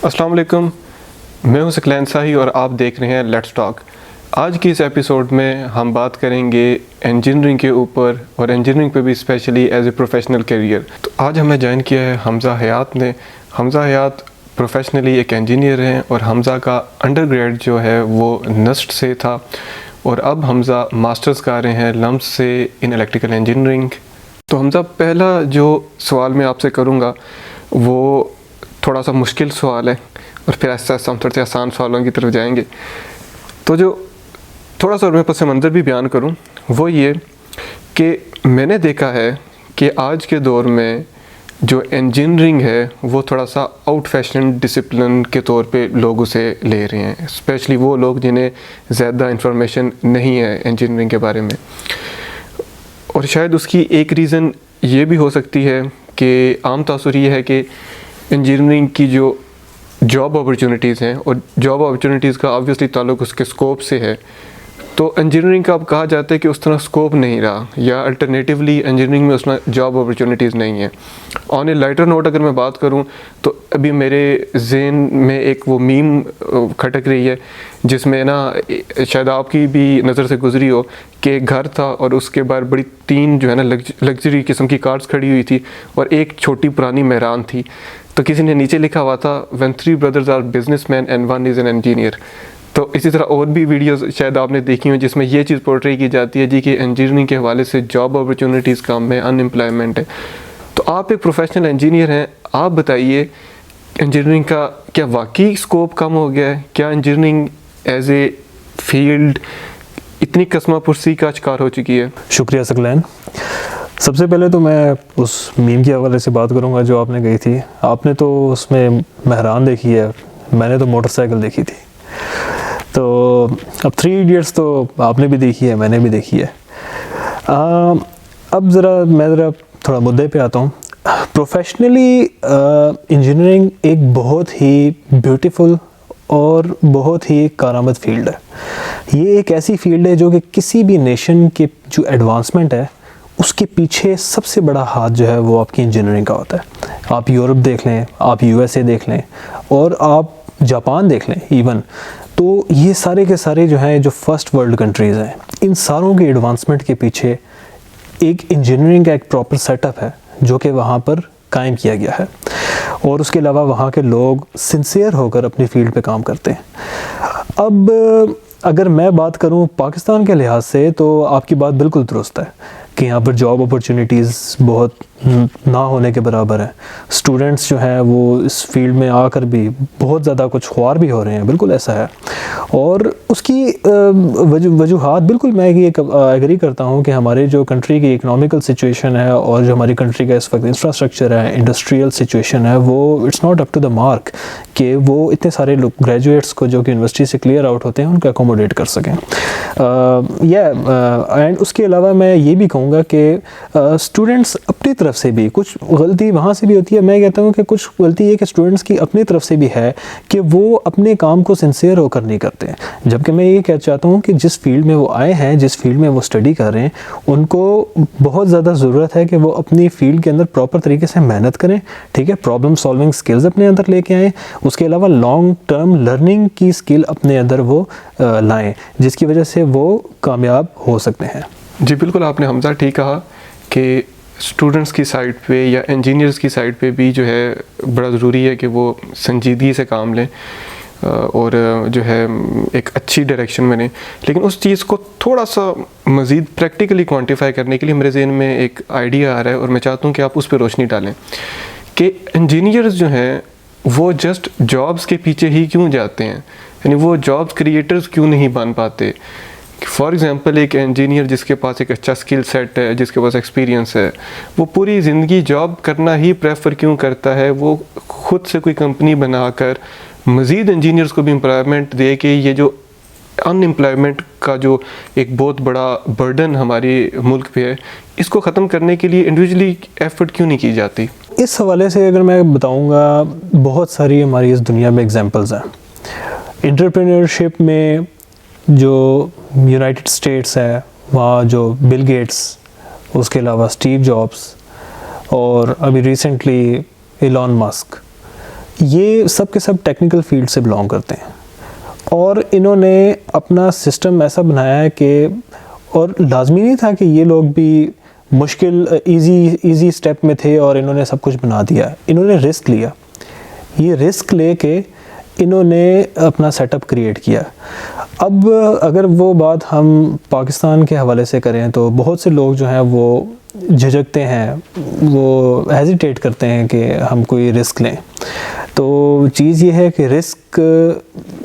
السلام علیکم، میں ہوں ثقلین ساہی اور آپ دیکھ رہے ہیں لیٹس ٹاک۔ آج کی اس ایپیسوڈ میں ہم بات کریں گے انجینئرنگ کے اوپر اور انجینئرنگ پہ بھی specially as a professional career. تو آج ہمیں جوائن کیا ہے حمزہ حیات نے۔ حمزہ حیات پروفیشنلی ایک انجینئر ہیں اور حمزہ کا انڈر گریڈ جو ہے وہ نسٹ سے تھا اور اب حمزہ ماسٹرز کر رہے ہیں لمس سے ان الیکٹریکل انجینئرنگ۔ تو حمزہ، پہلا جو سوال میں آپ سے کروں گا وہ تھوڑا سا مشکل سوال ہے اور پھر ایسا ہم تھوڑے سے آسان سوالوں کی طرف جائیں گے۔ تو جو تھوڑا سا میں پس منظر بھی بیان کروں وہ یہ کہ میں نے دیکھا ہے کہ آج کے دور میں جو انجینئرنگ ہے وہ تھوڑا سا آؤٹ فیشن ڈسپلن کے طور پہ لوگ اسے لے رہے ہیں، اسپیشلی وہ لوگ جنہیں زیادہ انفارمیشن نہیں ہے انجینئرنگ کے بارے میں۔ اور شاید اس کی ایک ریزن یہ بھی ہو سکتی ہے کہ عام تاثر یہ ہے کہ انجینئرنگ کی جو جاب اپرچونیٹیز ہیں، اور جاب اپرچونیٹیز کا آبویسلی تعلق اس کے اسکوپ سے ہے، تو انجینئرنگ کا اب کہا جاتا ہے کہ اس طرح اسکوپ نہیں رہا، یا الٹرنیٹیولی انجینئرنگ میں اس طرح جاب اپرچونیٹیز نہیں ہیں۔ آن اے لائٹر نوٹ اگر میں بات کروں تو ابھی میرے ذہن میں ایک وہ میم کھٹک رہی ہے جس میں نا شاید آپ کی بھی نظر سے گزری ہو کہ ایک گھر تھا اور اس کے باہر بڑی تین جو ہے نا لگژری قسم کی کارز کھڑی ہوئی تھی اور ایک چھوٹی پرانی مہران تھی۔ تو کسی نے نیچے لکھا ہوا تھا when three brothers are businessmen and one is an engineer۔ تو اسی طرح اور بھی ویڈیوز شاید آپ نے دیکھی ہوئی جس میں یہ چیز پورٹری کی جاتی ہے جی کہ انجینئرنگ کے حوالے سے جاب اپرچونیٹیز کم ہے، ان امپلائمنٹ ہے۔ تو آپ ایک پروفیشنل انجینئر ہیں، آپ بتائیے انجینئرنگ کا کیا واقعی اسکوپ کم ہو گیا ہے؟ کیا انجینئرنگ ایز اے فیلڈ اتنی قسمہ پرسی کا شکار ہو چکی ہے؟ شکریہ ثقلین۔ سب سے پہلے تو میں اس میم کے حوالے سے بات کروں گا جو آپ نے کہی تھی۔ آپ نے تو اس میں مہران دیکھی ہے، میں نے تو موٹر سائیکل دیکھی تھی۔ تو اب 3 ایڈیٹس تو آپ نے بھی دیکھی ہے، میں نے بھی دیکھی ہے۔ اب میں تھوڑا مدعے پہ آتا ہوں۔ پروفیشنلی انجینئرنگ ایک بہت ہی بیوٹیفل اور بہت ہی کارآمد فیلڈ ہے۔ یہ ایک ایسی فیلڈ ہے جو کہ کسی بھی نیشن کی جو ایڈوانسمنٹ ہے اس کے پیچھے سب سے بڑا ہاتھ جو ہے وہ آپ کی انجینئرنگ کا ہوتا ہے۔ آپ یورپ دیکھ لیں، آپ USA دیکھ لیں، اور آپ جاپان دیکھ لیں ایون، تو یہ سارے کے سارے جو ہیں جو فرسٹ ورلڈ کنٹریز ہیں، ان ساروں کی ایڈوانسمنٹ کے پیچھے ایک انجینئرنگ کا ایک پراپر سیٹ اپ ہے جو کہ وہاں پر قائم کیا گیا ہے، اور اس کے علاوہ وہاں کے لوگ سنسیئر ہو کر اپنی فیلڈ پہ کام کرتے ہیں۔ اب اگر میں بات کروں پاکستان کے لحاظ سے تو آپ کی بات بالکل درست ہے کہ یہاں پر جاب اپرچونیٹیز بہت نہ ہونے کے برابر ہیں۔ اسٹوڈنٹس جو ہیں وہ اس فیلڈ میں آ کر بھی بہت زیادہ کچھ خوار بھی ہو رہے ہیں، بالکل ایسا ہے۔ اور اس کی وجوہات بالکل میں یہ ایگری کرتا ہوں کہ ہمارے جو کنٹری کی اکنامیکل سچویشن ہے اور جو ہماری کنٹری کا اس وقت انفراسٹرکچر ہے، انڈسٹریل سچویشن ہے، وہ it's not up to the mark کہ وہ اتنے سارے لوگ گریجویٹس کو جو کہ یونیورسٹی سے کلیئر آؤٹ ہوتے ہیں ان کو اکوموڈیٹ کر سکیں۔ اینڈ اس کے علاوہ میں یہ بھی کہوں گا کہ اسٹوڈنٹس اپنی طرف سے بھی کچھ غلطی وہاں سے بھی ہوتی ہے۔ میں کہتا ہوں کہ کچھ غلطی یہ کہ اسٹوڈنٹس کی اپنی طرف سے بھی ہے کہ وہ اپنے کام کو سنسیئر ہو کر نہیں کرتے ہیں، جبکہ میں یہ کہنا چاہتا ہوں کہ جس فیلڈ میں وہ آئے ہیں، جس فیلڈ میں وہ اسٹڈی کر رہے ہیں، ان کو بہت زیادہ ضرورت ہے کہ وہ اپنی فیلڈ کے اندر پراپر طریقے سے محنت کریں، ٹھیک ہے، پرابلم سالونگ سکلز اپنے اندر لے کے آئیں، اس کے علاوہ لانگ ٹرم لرننگ کی سکل اپنے اندر وہ لائیں، جس کی وجہ سے وہ کامیاب ہو سکتے ہیں۔ جی بالکل، آپ نے حمزہ ٹھیک کہا کہ اسٹوڈنٹس کی سائڈ پہ یا انجینئرز کی سائڈ پہ بھی جو ہے بڑا ضروری ہے کہ وہ سنجیدگی سے کام لیں اور جو ہے ایک اچھی ڈائریکشن میں لیں۔ لیکن اس چیز کو تھوڑا سا مزید پریکٹیکلی کوانٹیفائی کرنے کے لیے میرے ذہن میں ایک آئیڈیا آ رہا ہے اور میں چاہتا ہوں کہ آپ اس پہ روشنی ڈالیں کہ انجینئرز جو ہیں وہ جسٹ جابس کے پیچھے ہی کیوں جاتے ہیں، یعنی وہ جابس کریٹرز کیوں نہیں بن پاتے۔ فار ایگزامپل ایک انجینئر جس کے پاس ایک اچھا اسکل سیٹ ہے، جس کے پاس ایکسپیرینس ہے، وہ پوری زندگی جاب کرنا ہی پریفر کیوں کرتا ہے؟ وہ خود سے کوئی کمپنی بنا کر مزید انجینئرز کو بھی امپلائمنٹ دے کے یہ جو ان امپلائمنٹ کا جو ایک بہت بڑا برڈن ہمارے ملک پہ ہے، اس کو ختم کرنے کے لیے انڈیویجولی ایفرٹ کیوں نہیں کی جاتی؟ اس حوالے سے اگر میں بتاؤں گا، بہت ساری ہماری اس دنیا میں ایگزامپلز ہیں۔ انٹرپرینورشپ میں جو یونائٹڈ اسٹیٹس ہے، وہاں جو بل گیٹس، اس کے علاوہ اسٹیو جابس، اور ابھی ریسنٹلی ایلون مسک، یہ سب کے سب ٹیکنیکل فیلڈ سے بلانگ کرتے ہیں، اور انہوں نے اپنا سسٹم ایسا بنایا ہے کہ، اور لازمی نہیں تھا کہ یہ لوگ بھی مشکل ایزی سٹیپ میں تھے اور انہوں نے سب کچھ بنا دیا، انہوں نے رسک لیا، یہ رسک لے کے انہوں نے اپنا سیٹ اپ کریٹ کیا۔ اب اگر وہ بات ہم پاکستان کے حوالے سے کریں تو بہت سے لوگ جو ہیں وہ جھجکتے ہیں، وہ ہیزیٹیٹ کرتے ہیں کہ ہم کوئی رسک لیں۔ تو چیز یہ ہے کہ رسک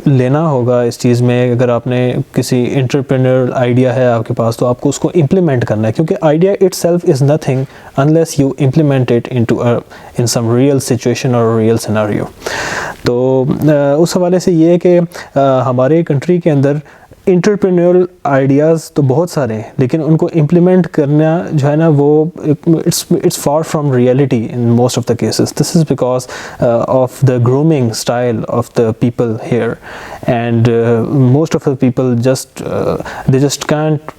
لینا ہوگا اس چیز میں۔ اگر آپ نے کسی انٹرپرینور آئیڈیا ہے آپ کے پاس تو آپ کو اس کو امپلیمنٹ کرنا ہے، کیونکہ idea it self is nothing unless you implement it in some real situation اور ریئل سیناریو۔ تو اس حوالے سے یہ ہے کہ ہمارے کنٹری کے اندر انٹرپرینور آئیڈیاز تو بہت سارے ہیں، لیکن ان کو امپلیمنٹ کرنا جو ہے نا وہ it's far from reality in most of the cases. This is because of the grooming style of the people here, and most of the people they just can't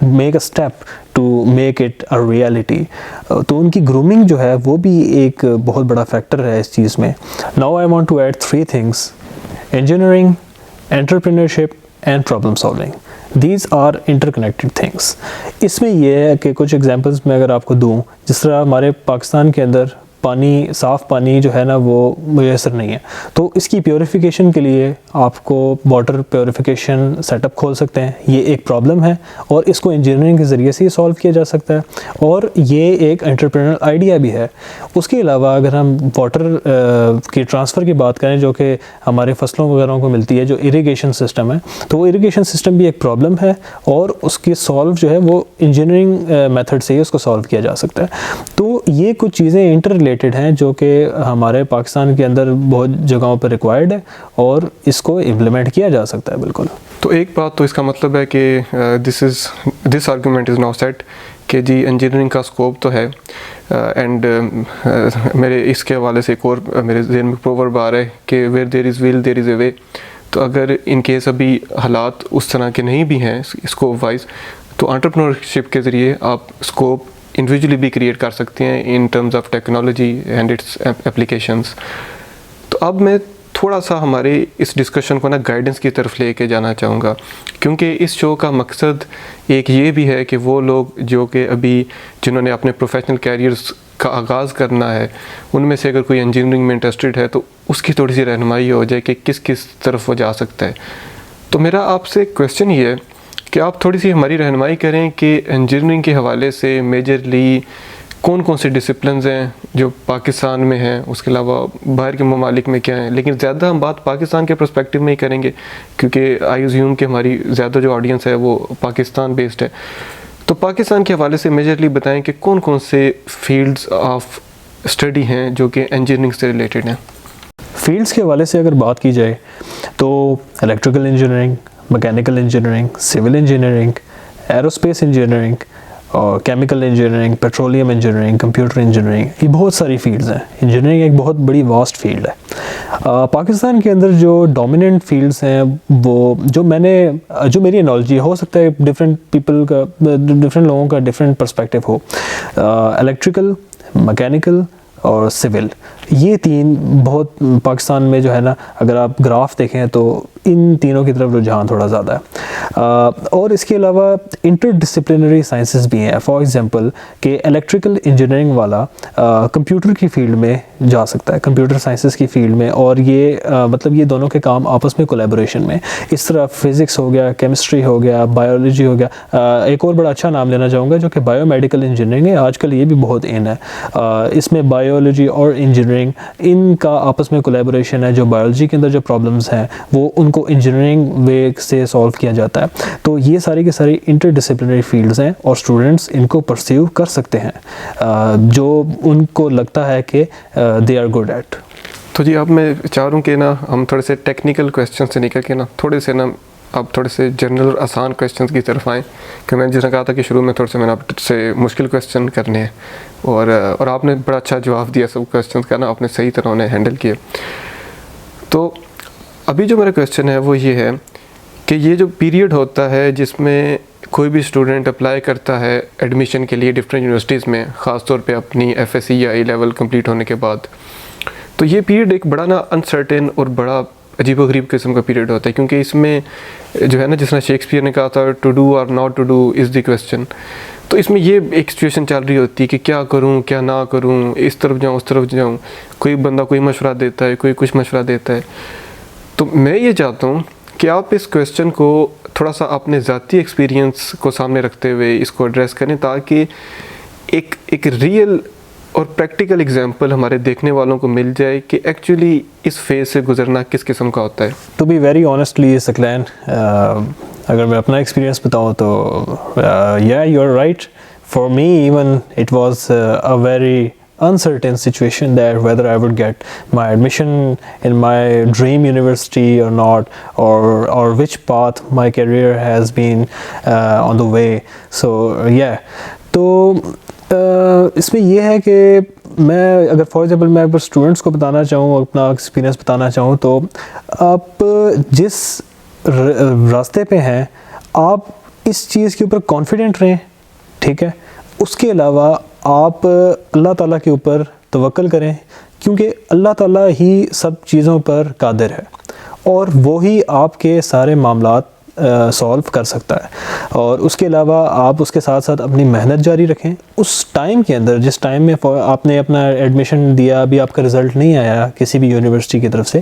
make a step to make it a reality. تو ان کی grooming جو ہے وہ بھی ایک بہت بڑا فیکٹر ہے اس چیز میں۔ Now I want to add 3 things: engineering, entrepreneurship and problem solving. These are interconnected things. اس میں یہ ہے کہ کچھ ایگزامپلس میں اگر آپ کو دوں، جس طرح ہمارے پاکستان کے اندر پانی، صاف پانی جو ہے نا وہ میسر نہیں ہے، تو اس کی پیوریفیکیشن کے لیے آپ کو واٹر پیوریفیکیشن سیٹ اپ کھول سکتے ہیں۔ یہ ایک پرابلم ہے اور اس کو انجینئرنگ کے ذریعے سے ہی سالو کیا جا سکتا ہے، اور یہ ایک انٹرپرینر آئیڈیا بھی ہے۔ اس کے علاوہ اگر ہم واٹر کی ٹرانسفر کی بات کریں جو کہ ہمارے فصلوں وغیرہ کو ملتی ہے، جو اریگیشن سسٹم ہے، تو وہ اریگیشن سسٹم بھی ایک پرابلم ہے، اور اس کی سالو جو ہے وہ انجینئرنگ میتھڈ سے ہی اس کو سالو کیا جا سکتا ہے۔ تو یہ کچھ چیزیں انٹر ریلیٹڈ ہیں جو کہ ہمارے پاکستان کے اندر بہت جگہوں پر ریکوائرڈ ہے، اور اس کو امپلیمنٹ کیا جا سکتا ہے بالکل۔ تو ایک بات تو اس کا مطلب ہے کہ this argument is now set کہ جی انجینئرنگ کا اسکوپ تو ہے، اینڈ میرے اس کے حوالے سے ایک اور میرے ذہن میں پروورب آ رہا ہے کہ ویئر دیر از ول دیر از اے وے۔ تو اگر ان کیس ابھی حالات اس طرح کے نہیں بھی ہیں اسکوپ وائز، تو انٹرپرینورشپ کے ذریعے آپ اسکوپ انڈیویجولی بھی کریٹ کر سکتے ہیں in terms of technology and its applications. تو اب میں تھوڑا سا ہمارے اس ڈسکشن کو نا گائیڈنس کی طرف لے کے جانا چاہوں گا، کیونکہ اس شو کا مقصد ایک یہ بھی ہے کہ وہ لوگ جو کہ ابھی جنہوں نے اپنے پروفیشنل کیریئرز کا آغاز کرنا ہے، ان میں سے اگر کوئی انجینئرنگ میں انٹرسٹڈ ہے تو اس کی تھوڑی سی رہنمائی ہو جائے کہ کس طرف وہ جا سکتا ہے۔ تو میرا آپ سے کویسچن یہ ہے کہ آپ تھوڑی سی ہماری رہنمائی کریں کہ انجینئرنگ کے حوالے سے میجرلی کون کون سے ڈسپلنز ہیں جو پاکستان میں ہیں، اس کے علاوہ باہر کے ممالک میں کیا ہیں، لیکن زیادہ ہم بات پاکستان کے پرسپیکٹیو میں ہی کریں گے، کیونکہ آئی ایزیوم کہ ہماری زیادہ جو آڈینس ہے وہ پاکستان بیسڈ ہے۔ تو پاکستان کے حوالے سے میجرلی بتائیں کہ کون کون سے فیلڈز آف اسٹڈی ہیں جو کہ انجینئرنگ سے ریلیٹڈ ہیں۔ فیلڈس کے حوالے سے اگر بات کی جائے تو electrical engineering, mechanical engineering, civil engineering, aerospace engineering, اور chemical engineering, petroleum engineering, computer engineering, یہ بہت ساری فیلڈز ہیں۔ انجینئرنگ ایک بہت بڑی واسٹ فیلڈ ہے۔ پاکستان کے اندر جو ڈومیننٹ فیلڈز ہیں وہ جو میری نالج ہو سکتا ہے ڈفرینٹ لوگوں کا ڈفرینٹ پرسپیکٹیو ہو، الیکٹریکل، میکینیکل اور سول، یہ تین بہت پاکستان میں جو ہے نا اگر آپ گراف دیکھیں تو ان تینوں کی طرف رجحان تھوڑا زیادہ ہے۔ اور اس کے علاوہ انٹر ڈسپلنری سائنسز بھی ہیں، فار ایگزامپل کہ الیکٹریکل انجینئرنگ والا کمپیوٹر کی فیلڈ میں جا سکتا ہے، کمپیوٹر سائنسز کی فیلڈ میں، اور یہ دونوں کے کام آپس میں کولیبوریشن میں، اس طرح فزکس ہو گیا، کیمسٹری ہو گیا، بایولوجی ہو گیا۔ ایک اور بڑا اچھا نام لینا چاہوں گا جو کہ بایو میڈیکل انجینئرنگ ہے، آج کل یہ بھی بہت ان ہے۔ اس میں بایولوجی اور انجینئرنگ ان کا آپس میں کولیبوریشن ہے، جو بایولوجی کے اندر جو پرابلمس ہیں وہ ان کو انجینئرنگ وے سے سالو کیا جاتا ہے۔ تو یہ ساری کی ساری انٹر ڈسپلنری فیلڈز ہیں، اور اسٹوڈنٹس ان کو پرسیو کر سکتے ہیں جو ان کو لگتا ہے کہ دے آر گڈ ایٹ۔ تو جی اب میں چاہ رہا ہوں کہ نا ہم تھوڑے سے ٹیکنیکل کویسچن سے نکل کے نا تھوڑے سے جنرل اور آسان کویسچنس کی طرف آئیں، کہ میں نے جس نے کہا تھا کہ شروع میں تھوڑے سے میں نے آپ سے مشکل کویسچن کرنے ہیں، اور آپ نے بڑا اچھا جواب دیا سب کویسچنس کا نا، آپ نے صحیح طرح انہیں ہینڈل کیا۔ تو ابھی جو میرا کویسچن ہے وہ یہ ہے کہ یہ جو پیریڈ ہوتا ہے جس میں کوئی بھی اسٹوڈنٹ اپلائی کرتا ہے ایڈمیشن کے لیے ڈفرینٹ یونیورسٹیز میں، خاص طور پہ اپنی ایف ایس سی یا اے لیول کمپلیٹ ہونے کے بعد، تو یہ پیریڈ ایک بڑا نا انسرٹن اور بڑا عجیب و غریب قسم کا پیریڈ ہوتا ہے، کیونکہ اس میں جو ہے نا، جس طرح شیکسپیئر نے کہا تھا to do or not to do is the question, تو اس میں یہ ایک سچویشن چل رہی ہوتی ہے کہ کیا کروں کیا نہ کروں، اس طرف جاؤں اس طرف جاؤں، کوئی بندہ کوئی مشورہ دیتا ہے، کوئی کچھ مشورہ دیتا ہے. تو میں یہ چاہتا ہوں کہ آپ اس کویسچن کو تھوڑا سا اپنے ذاتی ایکسپیرینس کو سامنے رکھتے ہوئے اس کو ایڈریس کریں، تاکہ ایک ریئل اور پریکٹیکل ایگزامپل ہمارے دیکھنے والوں کو مل جائے کہ ایکچولی اس فیز سے گزرنا کس قسم کا ہوتا ہے. To be very honestly Saqlain, اگر میں اپنا ایکسپیرینس بتاؤں تو یا you are right, for me even it was a very uncertain situation that whether I would get my admission in my dream university or not, or which path my career has been on the way. So yeah, تو اس میں یہ ہے کہ میں اگر for example میں اگر اسٹوڈنٹس کو بتانا چاہوں، اپنا ایکسپیرینس بتانا چاہوں، تو آپ جس راستے پہ ہیں آپ اس چیز کے اوپر کانفیڈنٹ رہیں، ٹھیک ہے. اس کے علاوہ آپ اللہ تعالیٰ کے اوپر توکل کریں، کیونکہ اللہ تعالیٰ ہی سب چیزوں پر قادر ہے اور وہی آپ کے سارے معاملات سولو کر سکتا ہے. اور اس کے علاوہ آپ اس کے ساتھ ساتھ اپنی محنت جاری رکھیں. اس ٹائم کے اندر جس ٹائم میں آپ نے اپنا ایڈمیشن دیا، ابھی آپ کا رزلٹ نہیں آیا کسی بھی یونیورسٹی کی طرف سے،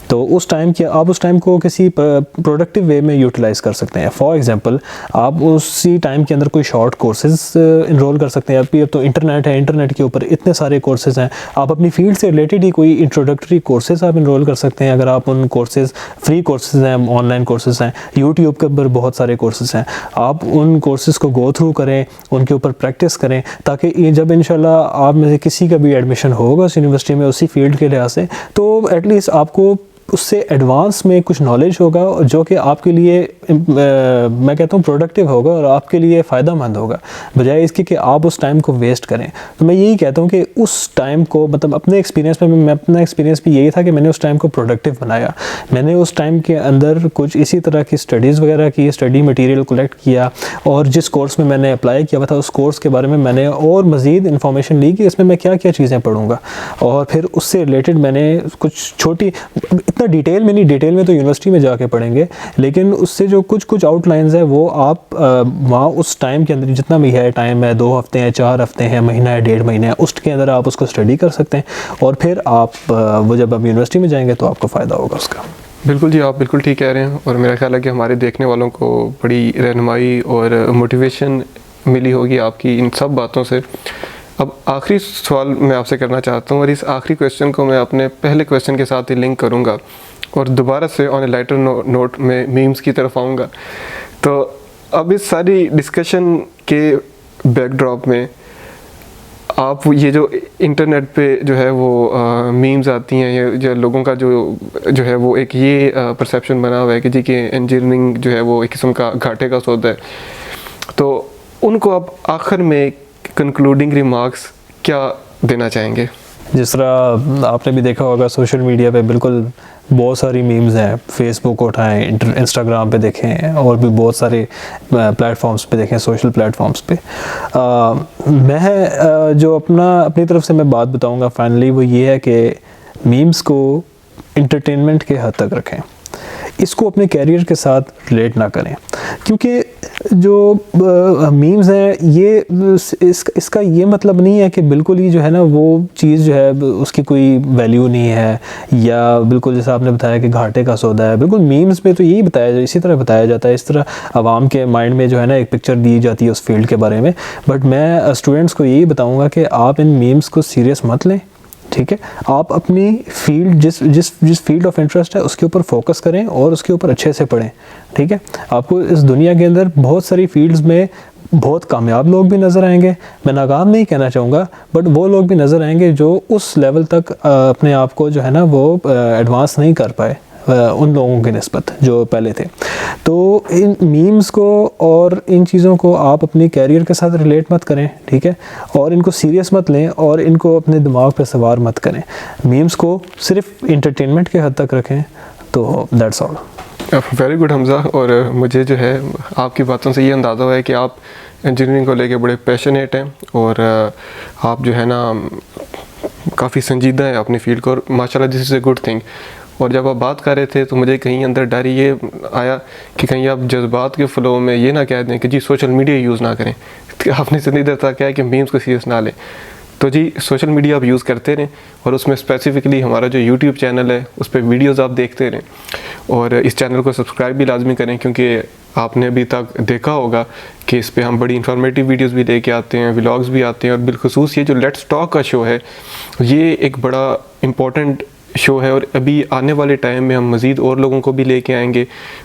تو اس ٹائم کے آپ اس ٹائم کو کسی پروڈکٹیو وے میں یوٹیلائز کر سکتے ہیں. فار ایگزامپل آپ اسی ٹائم کے اندر کوئی شارٹ کورسز انرول کر سکتے ہیں. اب تو انٹرنیٹ ہے، انٹرنیٹ کے اوپر اتنے سارے کورسز ہیں، آپ اپنی فیلڈ سے ریلیٹڈ ہی کوئی انٹروڈکٹری کورسز آپ انرول کر سکتے ہیں. اگر آپ ان کورسز فری کورسز ہیں، آن لائن کورسز ہیں، یوٹیوب کے اوپر بہت سارے کورسز ہیں، آپ ان کورسز کو گو تھرو کریں، ان کے اوپر پریکٹس کریں، تاکہ یہ جب انشاءاللہ آپ میں سے کسی کا بھی ایڈمیشن ہوگا اس یونیورسٹی میں اسی فیلڈ کے لحاظ سے، تو ایٹ لیسٹ آپ کو اس سے ایڈوانس میں کچھ نالج ہوگا جو کہ آپ کے لیے میں کہتا ہوں پروڈکٹیو ہوگا اور آپ کے لیے فائدہ مند ہوگا، بجائے اس کے کہ آپ اس ٹائم کو ویسٹ کریں. تو میں یہی کہتا ہوں کہ اس ٹائم کو مطلب اپنے ایکسپیرینس میں اپنا ایکسپیرینس بھی یہی تھا کہ میں نے اس ٹائم کو پروڈکٹیو بنایا. میں نے اس ٹائم کے اندر کچھ اسی طرح کی اسٹڈیز وغیرہ کی، اسٹڈی مٹیریل کلیکٹ کیا، اور جس کورس میں نے اپلائی کیا ہوا تھا اس کورس کے بارے میں نے اور مزید انفارمیشن لی کہ اس میں کیا کیا چیزیں پڑھوں گا، اور پھر اس سے ریلیٹڈ میں نے کچھ چھوٹی، اتنا ڈیٹیل میں نہیں، ڈیٹیل میں تو یونیورسٹی میں جا کے پڑھیں گے، لیکن اس سے جو کچھ آؤٹ لائنز ہیں وہ آپ وہاں اس ٹائم کے اندر جتنا بھی ہے، ٹائم ہے 2 ہفتے ہیں، 4 ہفتے ہیں، مہینہ ہے، 1.5 مہینہ ہے، اس کے اندر آپ اس کو اسٹڈی کر سکتے ہیں، اور پھر آپ وہ جب آپ یونیورسٹی میں جائیں گے تو آپ کو فائدہ ہوگا اس کا. بالکل جی، آپ بالکل ٹھیک کہہ رہے ہیں، اور میرا خیال ہے کہ ہمارے دیکھنے والوں کو بڑی رہنمائی اور موٹیویشن ملی ہوگی آپ کی ان سب باتوں سے. اب آخری سوال میں آپ سے کرنا چاہتا ہوں، اور اس آخری کویسچن کو میں اپنے پہلے کویسچن کے ساتھ ہی لنک کروں گا، اور دوبارہ سے آن اے لائٹر نوٹ میں میمز کی طرف آؤں گا. تو اب اس ساری ڈسکشن کے بیک ڈراپ میں آپ یہ جو انٹرنیٹ پہ جو ہے وہ میمز آتی ہیں، یا جو لوگوں کا جو ہے وہ ایک یہ پرسیپشن بنا ہوا ہے کہ جی کہ انجینئرنگ جو ہے وہ ایک قسم کا گھاٹے کا سودا ہے، تو ان کو آپ آخر میں کنکلوڈنگ ریمارکس کیا دینا چاہیں گے؟ جس طرح آپ نے بھی دیکھا ہوگا سوشل میڈیا پہ بالکل بہت ساری میمز ہیں، فیس بک اٹھائیں، انسٹاگرام پہ دیکھیں، اور بھی بہت سارے پلیٹ فارمز پہ دیکھیں، سوشل پلیٹ فارمز پہ. میں جو اپنی طرف سے میں بات بتاؤں گا فائنلی، وہ یہ ہے کہ میمز کو انٹرٹینمنٹ کے حد تک رکھیں، اس کو اپنے کیریئر کے ساتھ ریلیٹ نہ کریں، کیونکہ جو میمز ہیں یہ اس کا یہ مطلب نہیں ہے کہ بالکل ہی جو ہے نا وہ چیز جو ہے اس کی کوئی ویلیو نہیں ہے، یا بالکل جیسا آپ نے بتایا کہ گھاٹے کا سودا ہے. بالکل میمز میں تو یہی اسی طرح بتایا جاتا ہے، اس طرح عوام کے مائنڈ میں جو ہے نا ایک پکچر دی جاتی ہے اس فیلڈ کے بارے میں. بٹ میں اسٹوڈنٹس کو یہی بتاؤں گا کہ آپ ان میمز کو سیریس مت لیں، ٹھیک ہے. آپ اپنی فیلڈ جس فیلڈ آف انٹرسٹ ہے اس کے اوپر فوکس کریں اور اس کے اوپر اچھے سے پڑھیں، ٹھیک ہے. آپ کو اس دنیا کے اندر بہت ساری فیلڈز میں بہت کامیاب لوگ بھی نظر آئیں گے، میں ناکام نہیں کہنا چاہوں گا، بٹ وہ لوگ بھی نظر آئیں گے جو اس لیول تک اپنے آپ کو جو ہے نا وہ ایڈوانس نہیں کر پائے ان لوگوں کی نسبت جو پہلے تھے. تو ان میمز کو اور ان چیزوں کو آپ اپنی کیریئر کے ساتھ ریلیٹ مت کریں، ٹھیک ہے، اور ان کو سیریس مت لیں اور ان کو اپنے دماغ پہ سوار مت کریں. میمز کو صرف انٹرٹینمنٹ کے حد تک رکھیں. تو دیٹس آل. ویری گڈ حمزہ. اور مجھے جو ہے آپ کی باتوں سے یہ اندازہ ہوا ہے کہ آپ انجینئرنگ کو لے کے بڑے پیشنیٹ ہیں، اور آپ جو ہے نا کافی سنجیدہ ہیں اپنی فیلڈ کو، اور ماشاءاللہ دس از اے گڈ تھنگ. اور جب آپ بات کر رہے تھے تو مجھے کہیں اندر ڈر یہ آیا کہ کہیں آپ جذبات کے فلو میں یہ نہ کہہ دیں کہ جی سوشل میڈیا یوز نہ کریں. آپ نے سنجیدہ تھا کیا ہے کہ میمز کو سیریس نہ لیں. تو جی سوشل میڈیا آپ یوز کرتے رہیں، اور اس میں اسپیسیفکلی ہمارا جو یوٹیوب چینل ہے اس پہ ویڈیوز آپ دیکھتے رہیں، اور اس چینل کو سبسکرائب بھی لازمی کریں، کیونکہ آپ نے ابھی تک دیکھا ہوگا کہ اس پہ ہم بڑی انفارمیٹیو ویڈیوز بھی لے کے آتے ہیں، ولاگز بھی آتے ہیں، اور بالخصوص یہ جو لیٹس ٹاک کا شو ہے یہ ایک بڑا امپورٹنٹ شو ہے، اور ابھی آنے والے ٹائم میں ہم مزید اور لوگوں کو بھی لے کے آئیں گے.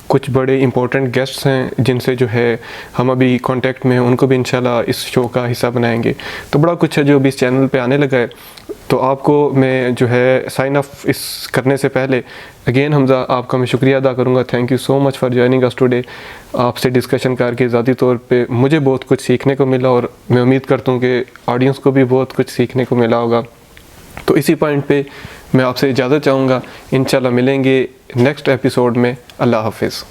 کچھ بڑے امپورٹنٹ گیسٹس ہیں جن سے جو ہے ہم ابھی کانٹیکٹ میں ہیں، ان کو بھی انشاءاللہ اس شو کا حصہ بنائیں گے. تو بڑا کچھ ہے جو ابھی اس چینل پہ آنے لگا ہے. تو آپ کو میں جو ہے سائن اپ اس کرنے سے پہلے اگین حمزہ آپ کا میں شکریہ ادا کروں گا. Thank you so much for joining us today. آپ سے ڈسکشن کر کے ذاتی طور پہ مجھے بہت کچھ سیکھنے کو ملا، اور میں امید کرتا ہوں کہ آڈینس کو بھی بہت کچھ سیکھنے کو ملا ہوگا. تو اسی پوائنٹ پہ میں آپ سے اجازت چاہوں گا. انشاءاللہ ملیں گے نیکسٹ ایپیسوڈ میں. اللہ حافظ.